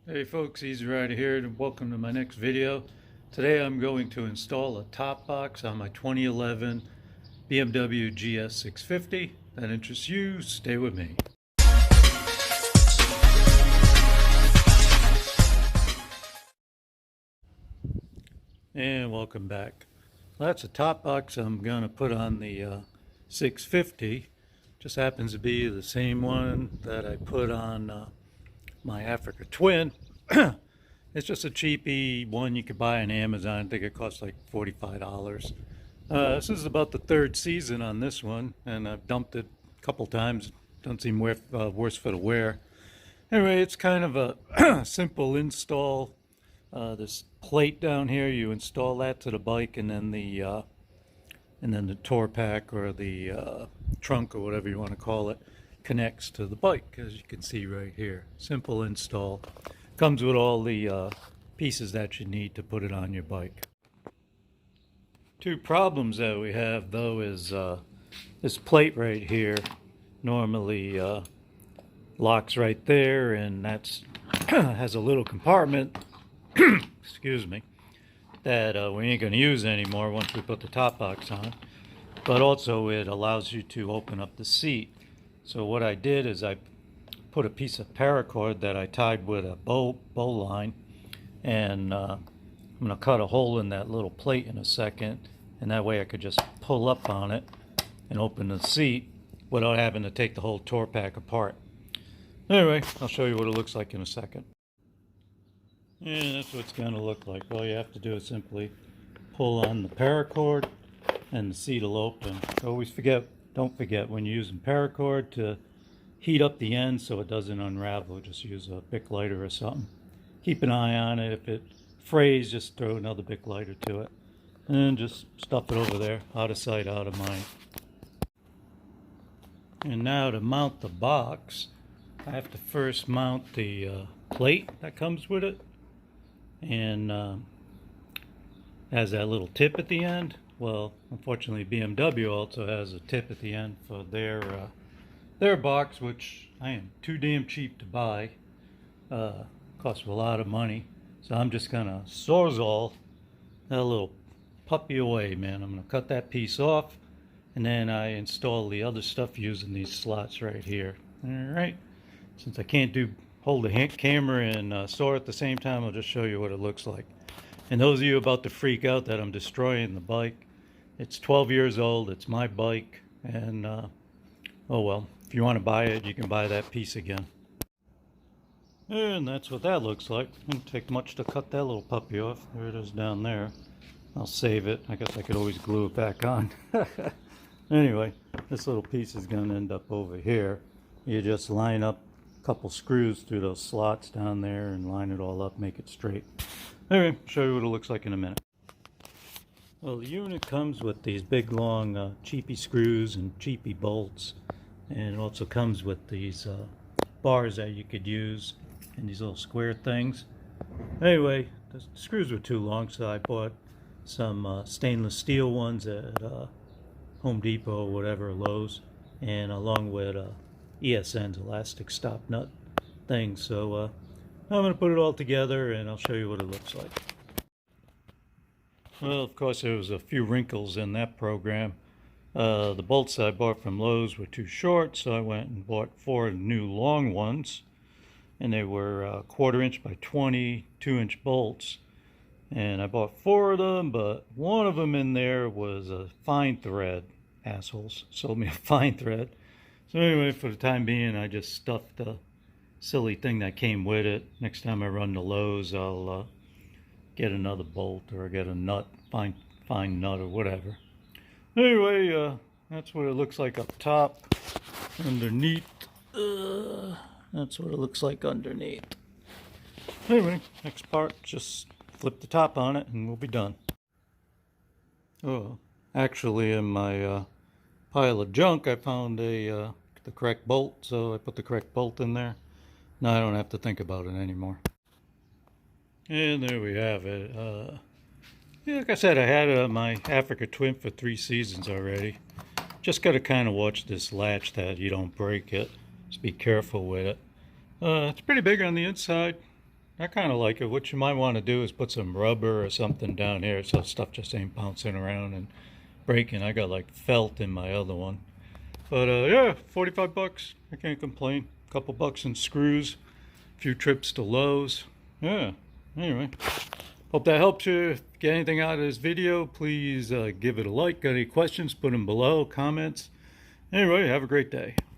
Hey folks, Easy Rider here and welcome to my next video. Today I'm going to install a top box on my 2011 BMW GS650. If that interests you, stay with me. And welcome back. Well, that's a top box I'm going to put on the 650. Just happens to be the same one that I put on my Africa Twin. It's just a cheapy one you could buy on Amazon. I think it costs like $45. This is about the third season on this one, and I've dumped it a couple times. Don't seem worse for the wear. Anyway, it's kind of a simple install. This plate down here, you install that to the bike, and then the tour pack or the trunk or whatever you want to call it connects to the bike, as you can see right here. Simple install. Comes with all the pieces that you need to put it on your bike. Two problems that we have though is this plate right here normally locks right there, and that's has a little compartment excuse me, that we ain't going to use anymore once we put the top box on. But also it allows you to open up the seat. So what I did is I put a piece of paracord that I tied with a bow line, and I'm going to cut a hole in that little plate in a second, and that way I could just pull up on it and open the seat without having to take the whole tour pack apart. Anyway, I'll show you what it looks like in a second. And that's what it's going to look like. All you have to do is simply pull on the paracord and the seat will open. Don't forget when you're using paracord to heat up the end so it doesn't unravel. Just use a Bic lighter or something. Keep an eye on it. If it frays, just throw another Bic lighter to it. And just stuff it over there, out of sight, out of mind. And now to mount the box, I have to first mount the plate that comes with it. And has that little tip at the end. Well, unfortunately BMW also has a tip at the end for their box, which I am too damn cheap to buy. Costs a lot of money. So I'm just gonna sawzall that little puppy away, man. I'm gonna cut that piece off, and then I install the other stuff using these slots right here. Alright, since I can't hold the camera and saw at the same time, I'll just show you what it looks like. And those of you about to freak out that I'm destroying the bike, it's 12 years old, it's my bike, and oh well, if you want to buy it, you can buy that piece again. And that's what that looks like. It didn't take much to cut that little puppy off. There it is down there. I'll save it. I guess I could always glue it back on. Anyway, this little piece is going to end up over here. You just line up a couple screws through those slots down there and line it all up, make it straight. Anyway, I'll show you what it looks like in a minute. Well, the unit comes with these big long cheapy screws and cheapy bolts, and it also comes with these bars that you could use and these little square things. Anyway, the screws were too long, so I bought some stainless steel ones at Home Depot or whatever, Lowe's, and along with ESN's elastic stop nut thing. So I'm going to put it all together and I'll show you what it looks like. Well, of course, there was a few wrinkles in that program. The bolts I bought from Lowe's were too short, so I went and bought 4 new long ones, and they were 1/4 inch by 20 2-inch bolts. And I bought 4 of them, but one of them in there was a fine thread. Assholes sold me a fine thread. So anyway, for the time being, I just stuffed the silly thing that came with it. Next time I run to Lowe's, I'll get another bolt or get a nut, fine nut or whatever. Anyway, that's what it looks like up top. Underneath, that's what it looks like underneath. Anyway, next part, just flip the top on it and we'll be done. Oh, actually in my pile of junk I found the correct bolt, so I put the correct bolt in there. Now I don't have to think about it anymore. And there we have it. Yeah, like I said, I had my Africa Twin for 3 seasons already. Just got to kind of watch this latch that you don't break it. Just be careful with it. It's pretty big on the inside. I kind of like it. What you might want to do is put some rubber or something down here so stuff just ain't bouncing around and breaking. I got like felt in my other one. But yeah, 45 bucks. I can't complain. A couple bucks in screws, a few trips to Lowe's. Yeah, anyway. Hope that helps you. If you get anything out of this video, please give it a like. Got any questions, put them below, comments. Anyway, have a great day.